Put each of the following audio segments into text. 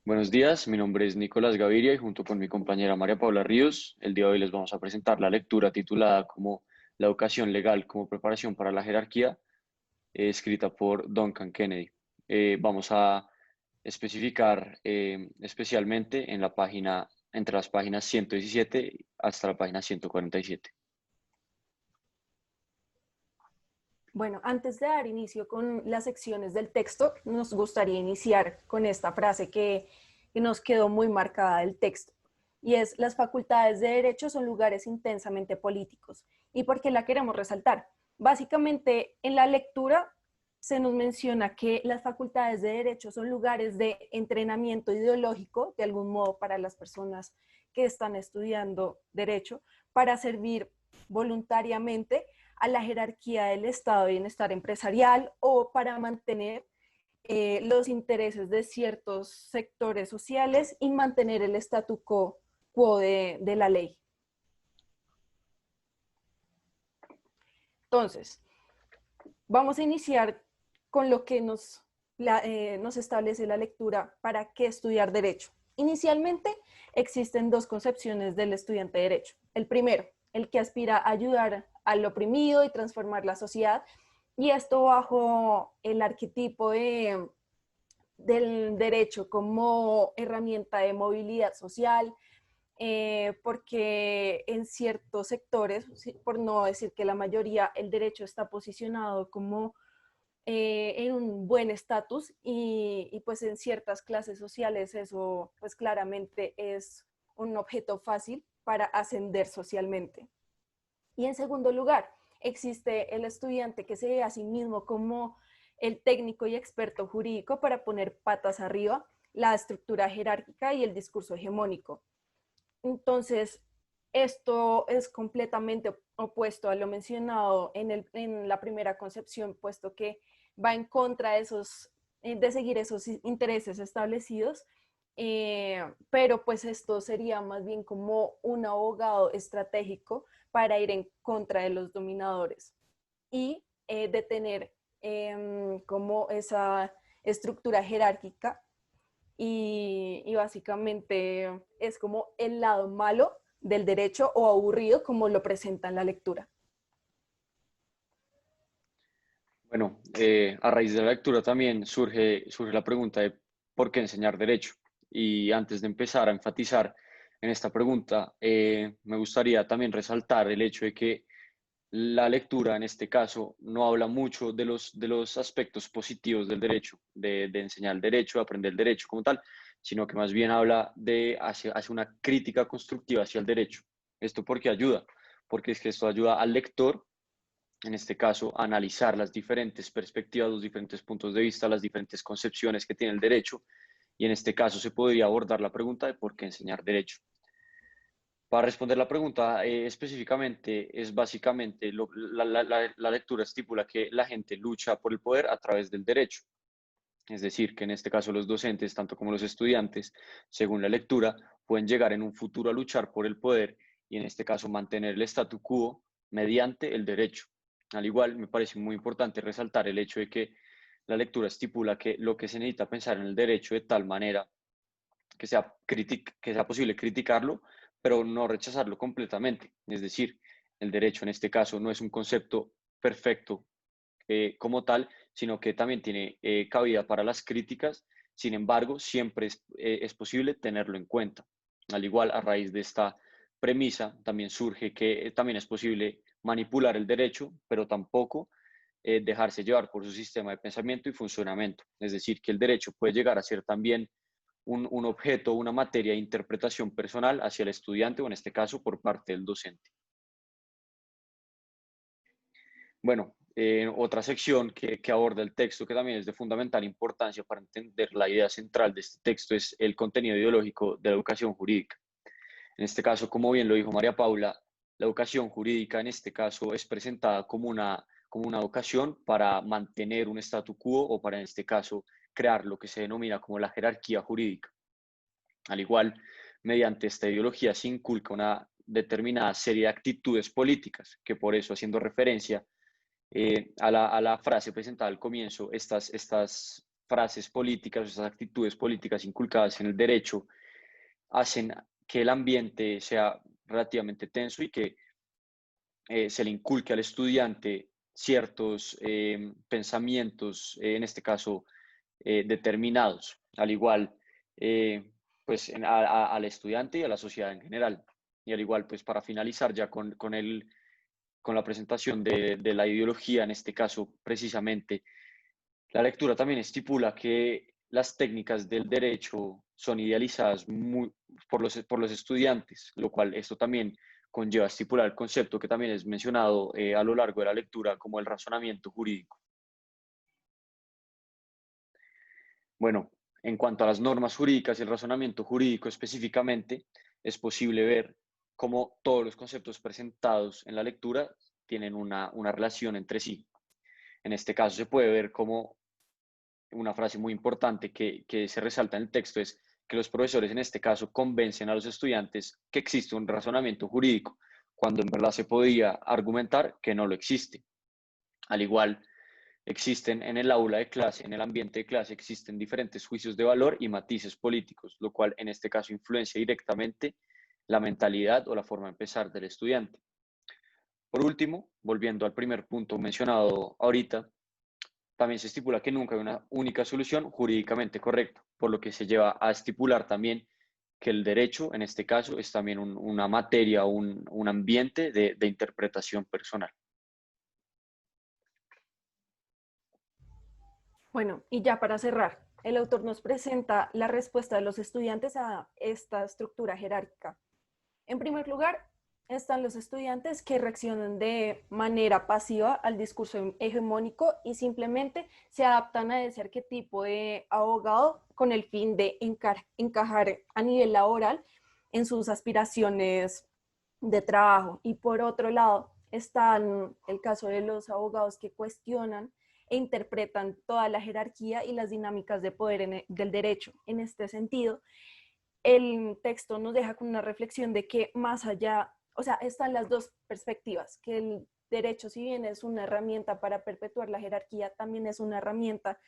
Buenos días, mi nombre es Nicolás Gaviria y junto con mi compañera María Paula Ríos, el día de hoy les vamos a presentar la lectura titulada como La educación legal como preparación para la jerarquía, escrita por Duncan Kennedy. Vamos a especificar especialmente en la página, entre las páginas 117 hasta la página 147. Bueno, antes de dar inicio con las secciones del texto, nos gustaría iniciar con esta frase que nos quedó muy marcada del texto, y es: las facultades de derecho son lugares intensamente políticos. ¿Y por qué la queremos resaltar? Básicamente, en la lectura se nos menciona que las facultades de derecho son lugares de entrenamiento ideológico, de algún modo, para las personas que están estudiando derecho, para servir voluntariamente a la jerarquía del estado de bienestar empresarial o para mantener los intereses de ciertos sectores sociales y mantener el quo de la ley. Entonces, vamos a iniciar con lo que nos establece la lectura para qué estudiar derecho. Inicialmente, existen dos concepciones del estudiante de derecho. El primero, el que aspira a ayudar al oprimido y transformar la sociedad, y esto bajo el arquetipo del derecho como herramienta de movilidad social, porque en ciertos sectores, por no decir que la mayoría, el derecho está posicionado como en un buen estatus y pues en ciertas clases sociales eso pues claramente es un objeto fácil para ascender socialmente. Y en segundo lugar, existe el estudiante que se ve a sí mismo como el técnico y experto jurídico para poner patas arriba la estructura jerárquica y el discurso hegemónico. Entonces, esto es completamente opuesto a lo mencionado en la primera concepción, puesto que va en contra de seguir esos intereses establecidos, pero pues esto sería más bien como un abogado estratégico para ir en contra de los dominadores y detener como esa estructura jerárquica y básicamente es como el lado malo del derecho o aburrido como lo presenta en la lectura. Bueno, a raíz de la lectura también surge la pregunta de por qué enseñar derecho. Y antes de empezar a enfatizar en esta pregunta, me gustaría también resaltar el hecho de que la lectura en este caso no habla mucho de los aspectos positivos del derecho, de enseñar el derecho, de aprender el derecho como tal, sino que más bien habla hacia una crítica constructiva hacia el derecho. ¿Esto por qué ayuda? Porque es que esto ayuda al lector en este caso, analizar las diferentes perspectivas, los diferentes puntos de vista, las diferentes concepciones que tiene el derecho, y en este caso se podría abordar la pregunta de por qué enseñar derecho. Para responder la pregunta específicamente, es básicamente la lectura estipula que la gente lucha por el poder a través del derecho. Es decir, que en este caso los docentes, tanto como los estudiantes, según la lectura, pueden llegar en un futuro a luchar por el poder y en este caso mantener el statu quo mediante el derecho. Al igual, me parece muy importante resaltar el hecho de que la lectura estipula que lo que se necesita pensar en el derecho de tal manera que sea posible criticarlo, pero no rechazarlo completamente. Es decir, el derecho en este caso no es un concepto perfecto como tal, sino que también tiene cabida para las críticas. Sin embargo, siempre es posible tenerlo en cuenta. Al igual, a raíz de esta premisa, también surge que también es posible manipular el derecho, pero tampoco dejarse llevar por su sistema de pensamiento y funcionamiento. Es decir, que el derecho puede llegar a ser también un objeto, una materia de interpretación personal hacia el estudiante o en este caso por parte del docente. Bueno, otra sección que aborda el texto que también es de fundamental importancia para entender la idea central de este texto es el contenido ideológico de la educación jurídica. En este caso, como bien lo dijo María Paula, la educación jurídica en este caso es presentada como una educación para mantener un statu quo o para en este caso crear lo que se denomina como la jerarquía jurídica. Al igual, mediante esta ideología se inculca una determinada serie de actitudes políticas, que por eso, haciendo referencia a la frase presentada al comienzo, estas frases políticas, esas actitudes políticas inculcadas en el derecho hacen que el ambiente sea relativamente tenso y que se le inculque al estudiante ciertos pensamientos, en este caso determinados, al igual pues al estudiante y a la sociedad en general. Y al igual, pues para finalizar ya con la presentación de la ideología, en este caso precisamente, la lectura también estipula que las técnicas del derecho son idealizadas por los estudiantes, lo cual esto también conlleva estipular el concepto que también es mencionado a lo largo de la lectura como el razonamiento jurídico. Bueno, en cuanto a las normas jurídicas y el razonamiento jurídico específicamente, es posible ver cómo todos los conceptos presentados en la lectura tienen una relación entre sí. En este caso se puede ver cómo una frase muy importante que se resalta en el texto es que los profesores en este caso convencen a los estudiantes que existe un razonamiento jurídico, cuando en verdad se podía argumentar que no lo existe. Al igual, existen en el aula de clase, en el ambiente de clase, existen diferentes juicios de valor y matices políticos, lo cual en este caso influencia directamente la mentalidad o la forma de pensar del estudiante. Por último, volviendo al primer punto mencionado ahorita, también se estipula que nunca hay una única solución jurídicamente correcta, por lo que se lleva a estipular también que el derecho, en este caso, es también una materia, un ambiente de interpretación personal. Bueno, y ya para cerrar, el autor nos presenta la respuesta de los estudiantes a esta estructura jerárquica. En primer lugar, están los estudiantes que reaccionan de manera pasiva al discurso hegemónico y simplemente se adaptan a ese arquetipo de abogado con el fin de encajar a nivel laboral en sus aspiraciones de trabajo. Y por otro lado, está el caso de los abogados que cuestionan e interpretan toda la jerarquía y las dinámicas de poder del derecho. En este sentido, el texto nos deja con una reflexión de que más allá, o sea, están las dos perspectivas, que el derecho, si bien es una herramienta para perpetuar la jerarquía, también es una herramienta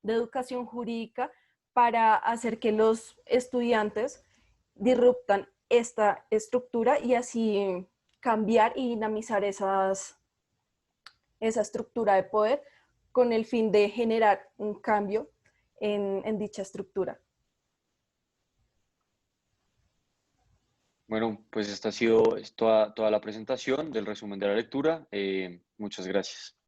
de educación jurídica para hacer que los estudiantes disruptan esta estructura y así cambiar y dinamizar esa estructura de poder con el fin de generar un cambio en dicha estructura. Bueno, pues esta ha sido toda la presentación del resumen de la lectura. Muchas gracias.